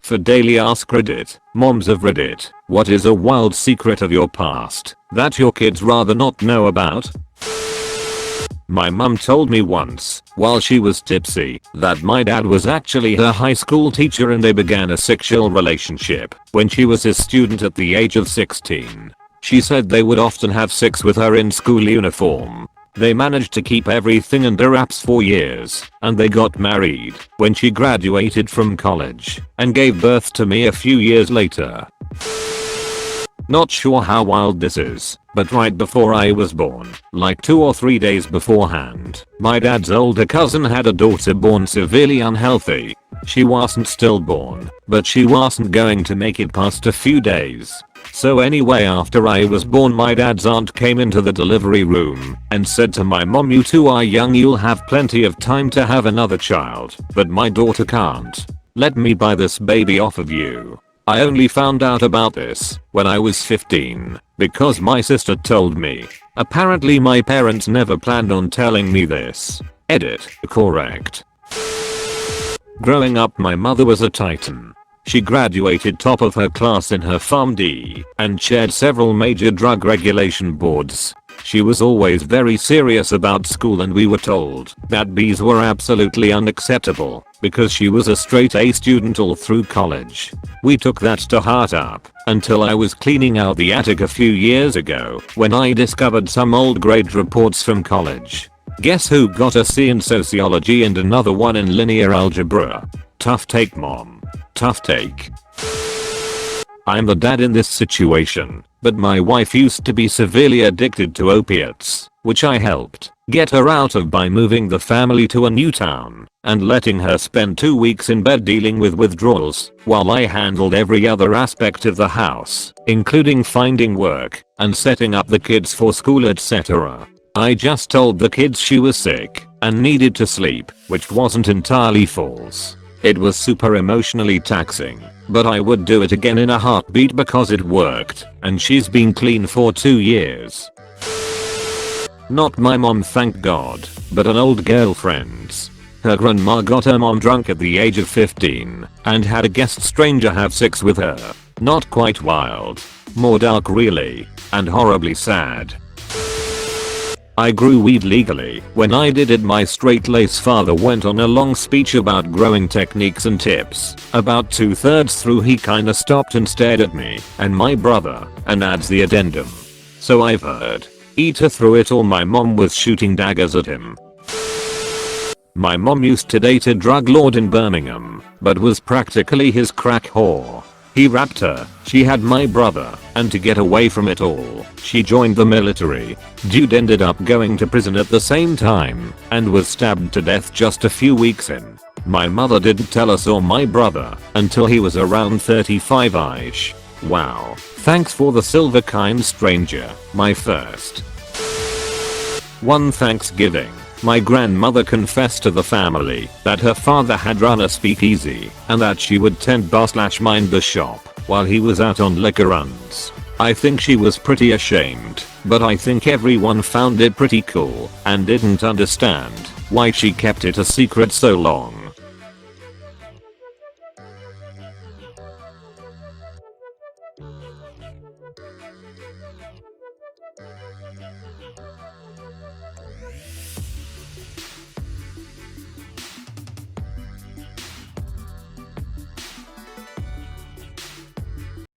For daily ask Reddit, moms of Reddit, what is a wild secret of your past that your kids rather not know about? My mum told me once, while she was tipsy, that my dad was actually her high school teacher and they began a sexual relationship when she was his student at the age of 16. She said they would often have sex with her in school uniform. They managed to keep everything under wraps for years, and they got married when she graduated from college and gave birth to me a few years later. Not sure how wild this is, but right before I was born, like 2 or 3 days beforehand, my dad's older cousin had a daughter born severely unhealthy. She wasn't stillborn, but she wasn't going to make it past a few days. So anyway, after I was born, my dad's aunt came into the delivery room and said to my mom, "You two are young, you'll have plenty of time to have another child, but my daughter can't. Let me buy this baby off of you." I only found out about this when I was 15 because my sister told me. Apparently my parents never planned on telling me this. Edit correct. Growing up, my mother was a titan. She graduated top of her class in her PharmD and chaired several major drug regulation boards. She was always very serious about school, and we were told that B's were absolutely unacceptable because she was a straight A student all through college. We took that to heart up until I was cleaning out the attic a few years ago when I discovered some old grade reports from college. Guess who got a C in sociology and another one in linear algebra? Tough take, mom. Tough take. I'm the dad in this situation, but my wife used to be severely addicted to opiates, which I helped get her out of by moving the family to a new town and letting her spend 2 weeks in bed dealing with withdrawals while I handled every other aspect of the house, including finding work and setting up the kids for school, etc. I just told the kids she was sick and needed to sleep, which wasn't entirely false. It was super emotionally taxing, but I would do it again in a heartbeat because it worked, and she's been clean for 2 years. Not my mom, thank God, but an old girlfriend's. Her grandma got her mom drunk at the age of 15 and had a guest stranger have sex with her. Not quite wild, more dark really, and horribly sad. I grew weed legally. When I did it, my straight-laced father went on a long speech about growing techniques and tips. About 2/3 through, he kinda stopped and stared at me and my brother and adds the addendum. So I've heard. Either through it or my mom was shooting daggers at him. My mom used to date a drug lord in Birmingham, but was practically his crack whore. He rapped her, she had my brother, and to get away from it all, she joined the military. Dude ended up going to prison at the same time and was stabbed to death just a few weeks in. My mother didn't tell us or my brother until he was around 35ish. Wow, thanks for the silver, kind stranger, my first. One Thanksgiving, my grandmother confessed to the family that her father had run a speakeasy and that she would tend bar/mind the shop while he was out on liquor runs. I think she was pretty ashamed, but I think everyone found it pretty cool and didn't understand why she kept it a secret so long.